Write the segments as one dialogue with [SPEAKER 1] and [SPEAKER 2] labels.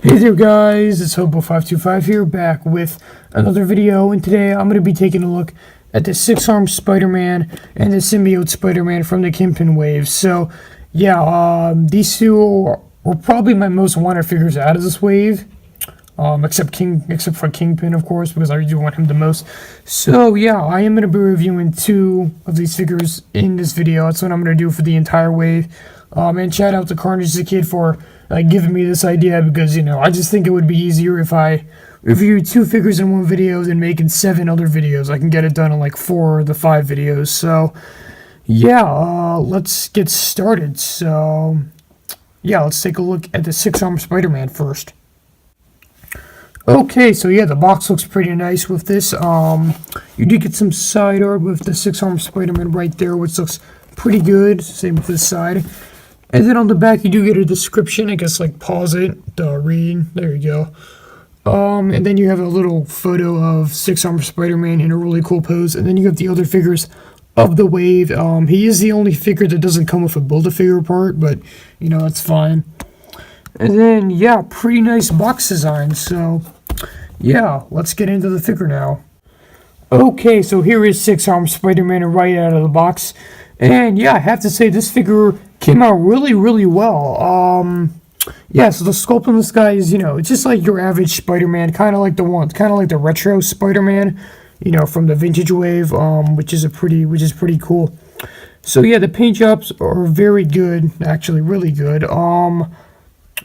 [SPEAKER 1] Hey there guys, it's Hobo525 here, back with another video, and today I'm going to be taking a look at the 6-armed Spider-Man and the Symbiote Spider-Man from the Kingpin wave. So, yeah, these two were probably my most wanted figures out of this wave, except for Kingpin, of course, because I do want him the most. So, yeah, I am going to be reviewing two of these figures in this video. That's what I'm going to do for the entire wave. And shout out to Carnage the Kid for giving me this idea, because, you know, I just think it would be easier if I review two figures in one video than making 7 other videos. I can get it done in like 4 of the 5 videos. So, yeah, let's get started. So, yeah, let's take a look at the 6-armed Spider-Man first. Okay, so yeah, the box looks pretty nice with this. You do get some side art with the 6-armed Spider-Man right there, which looks pretty good. Same with this side. And then on the back, you do get a description. I guess, like, pause it, read. There you go. And then you have a little photo of 6-armed Spider-Man in a really cool pose. And then you have the other figures of the wave. He is the only figure that doesn't come with a Build-A-Figure part, but, you know, that's fine. And then, yeah, pretty nice box design. So, yeah, let's get into the figure now. Okay, so here is 6-armed Spider-Man right out of the box. And, yeah, I have to say, this figure came out really, really well. Yeah, so the sculpt on this guy is, you know, it's just like your average Spider-Man, kind of like the retro Spider-Man, you know, from the vintage wave, which is pretty cool. So yeah, the paint jobs are very good, actually, really good. And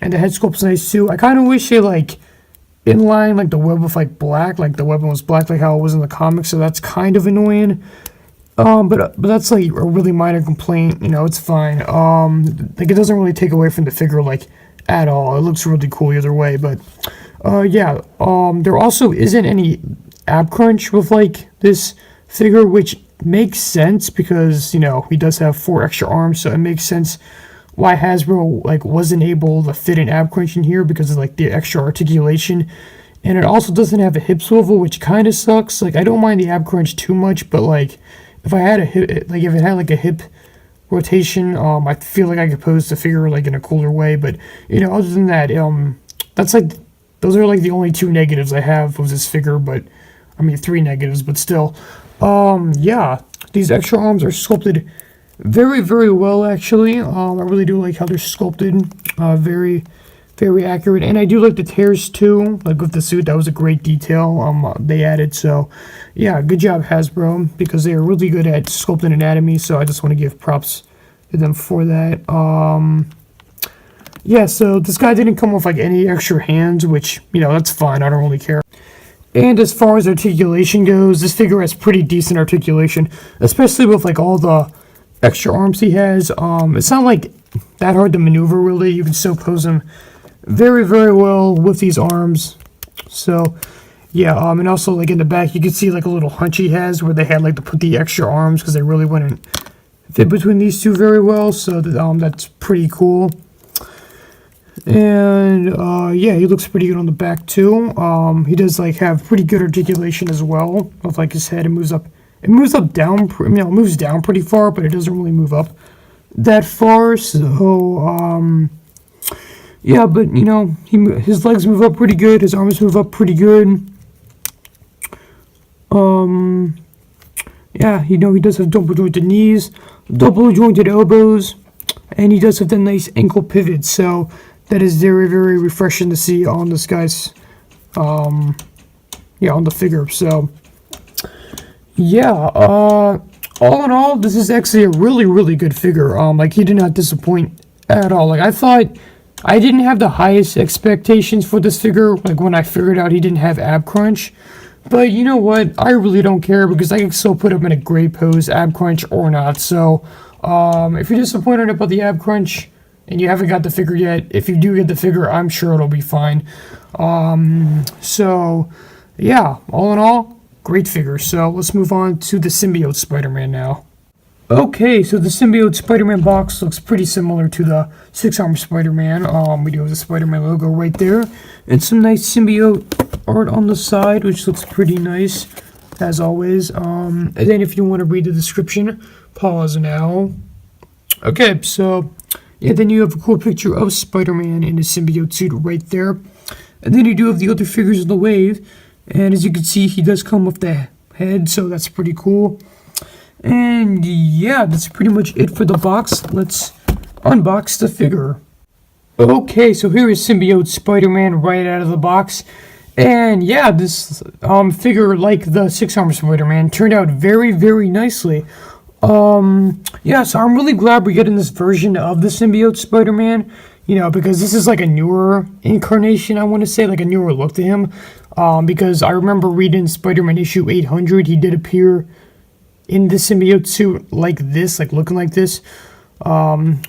[SPEAKER 1] the head sculpt's nice too. I kind of wish they like inline like the web with like black, like the weapon was black, like how it was in the comics. So that's kind of annoying. But that's like a really minor complaint, you know, it's fine. Like it doesn't really take away from the figure like at all. It looks really cool either way, but yeah, there also isn't any ab crunch with like this figure, which makes sense because, you know, he does have 4 extra arms, so it makes sense why Hasbro like wasn't able to fit an ab crunch in here because of like the extra articulation. And it also doesn't have a hip swivel, which kind of sucks. Like I don't mind the ab crunch too much, but like if I had a hip, like if it had like a hip rotation, I feel like I could pose the figure like in a cooler way. But you know, other than that, that's like those are like the only 2 negatives I have with this figure. But I mean 3 negatives, but still, yeah, these extra arms are sculpted very, very well. Actually, I really do like how they're sculpted. Very accurate, and I do like the tears too, like with the suit. That was a great detail they added. So yeah, good job Hasbro, because they are really good at sculpting anatomy, so I just want to give props to them for that. Yeah, so this guy didn't come with like any extra hands, which, you know, that's fine, I don't really care. And as far as articulation goes, this figure has pretty decent articulation, especially with like all the extra arms he has. It's not like that hard to maneuver, really. You can still pose him very, very well with these arms. So yeah, and also like in the back you can see like a little hunch he has where they had like to put the extra arms because they really wouldn't fit between these two very well. So that's pretty cool. And yeah, he looks pretty good on the back too. He does like have pretty good articulation as well with like his head. It moves up down, you know, it moves down pretty far, but it doesn't really move up that far. So yeah, but you know, his legs move up pretty good, his arms move up pretty good. Yeah, you know, he does have double jointed knees, double jointed elbows, and he does have the nice ankle pivot. So that is very, very refreshing to see on this guy's, yeah, on the figure. So yeah, all in all, this is actually a really, really good figure. Like he did not disappoint at all. Like I didn't have the highest expectations for this figure, like when I figured out he didn't have ab crunch. But you know what? I really don't care because I can still put him in a great pose, ab crunch or not. So, if you're disappointed about the ab crunch and you haven't got the figure yet, if you do get the figure, I'm sure it'll be fine. So, yeah, all in all, great figure. So, let's move on to the Symbiote Spider-Man now. Okay, so the Symbiote Spider-Man box looks pretty similar to the 6-armed Spider-Man. We do have the Spider-Man logo right there, and some nice Symbiote art on the side, which looks pretty nice, as always. And then if you want to read the description, pause now. Okay, so yeah, then you have a cool picture of Spider-Man in his symbiote suit right there. And then you do have the other figures in the wave. And as you can see, he does come with the head, so that's pretty cool. And yeah, that's pretty much it for the box. Let's unbox the figure. Okay, so here is Symbiote Spider-Man right out of the box. And yeah, this figure, like the 6-arm Spider-Man, turned out very, very nicely. Yeah, so I'm really glad we're getting this version of the Symbiote Spider-Man, you know, because this is like a newer incarnation, I want to say, like a newer look to him. Because I remember reading Spider-Man issue 800, he did appear in the symbiote suit like this, like looking like this.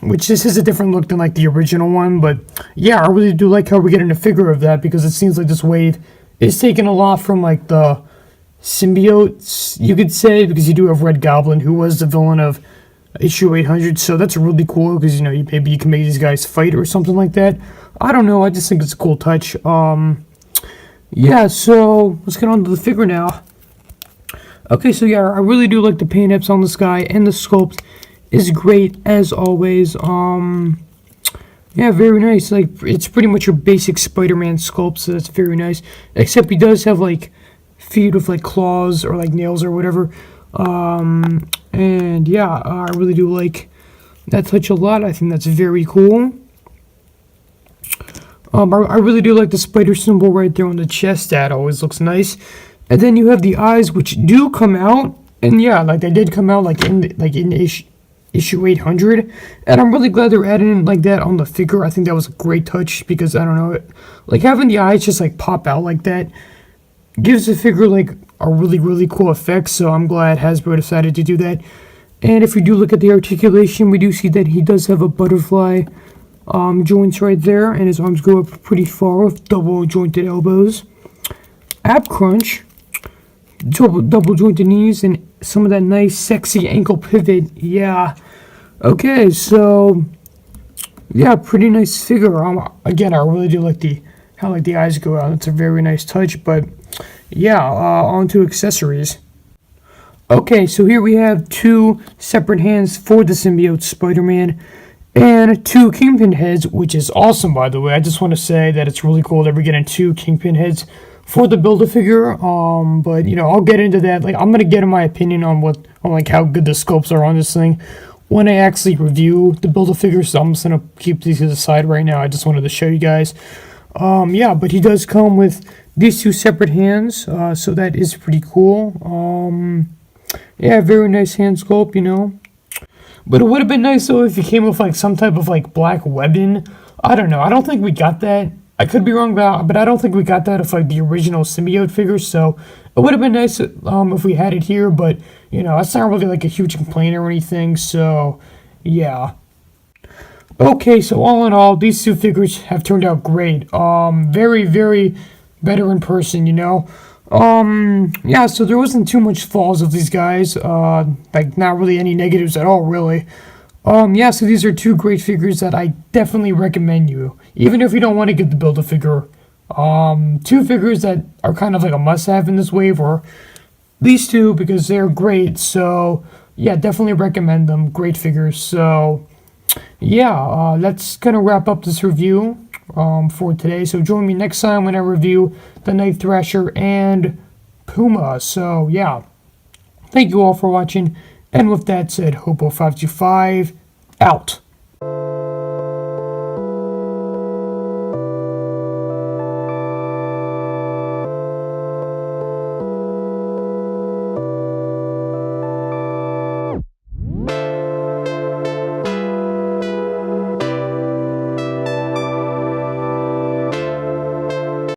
[SPEAKER 1] Which this is a different look than like the original one, but yeah, I really do like how we're getting a figure of that, because it seems like this wave is taking a lot from like the symbiotes, you could say, because you do have Red Goblin, who was the villain of issue 800, so that's really cool, because, you know, maybe you can make these guys fight or something like that. I don't know, I just think it's a cool touch. Yeah, so let's get on to the figure now. Okay, so yeah, I really do like the paint apps on this guy, and the sculpt is great as always. Yeah, very nice. Like, it's pretty much your basic Spider-Man sculpt, so that's very nice. Except he does have like feet with like claws or like nails or whatever. And yeah, I really do like that touch a lot. I think that's very cool. I really do like the spider symbol right there on the chest. That always looks nice. And then you have the eyes, which do come out, and yeah, like they did come out like in issue 800, and I'm really glad they're adding in like that on the figure. I think that was a great touch, because I don't know, like having the eyes just like pop out like that gives the figure like a really, really cool effect. So I'm glad Hasbro decided to do that. And if we do look at the articulation, we do see that he does have a butterfly joints right there, and his arms go up pretty far with double jointed elbows. Ab crunch, double jointed knees, and some of that nice sexy ankle pivot. Yeah. Okay, so yeah, pretty nice figure. Again, I really do like how the eyes go out. It's a very nice touch. But yeah, on to accessories. Okay, so here we have two separate hands for the Symbiote Spider-Man, and two Kingpin heads, which is awesome, by the way. I just want to say that it's really cool that we're getting two Kingpin heads for the Build-A-Figure. But you know, I'll get into that. Like, I'm gonna get in my opinion on like how good the sculpts are on this thing when I actually review the Build-A-Figure. So I'm just gonna keep these to the side right now. I just wanted to show you guys. Yeah, but he does come with these two separate hands, so that is pretty cool. Yeah, very nice hand sculpt, you know. But it would have been nice though if he came with like some type of like black webbing. I don't know. I don't think we got that. I could be wrong, but I don't think we got that of like the original symbiote figure. So it would have been nice if we had it here. But you know, that's not really like a huge complaint or anything. So yeah. Okay, so all in all, these two figures have turned out great. Very, very better in person, you know. Yeah, so there wasn't too much flaws of these guys, like not really any negatives at all, really. Yeah, so these are two great figures that I definitely recommend you, even if you don't want to get the Build-A-Figure. Two figures that are kind of like a must-have in this wave are these two, because they're great. So yeah, definitely recommend them. Great figures. So yeah, that's gonna wrap up this review for today. So join me next time when I review the Night Thrasher and Puma. So yeah, thank you all for watching, and with that said, Hopo525 out.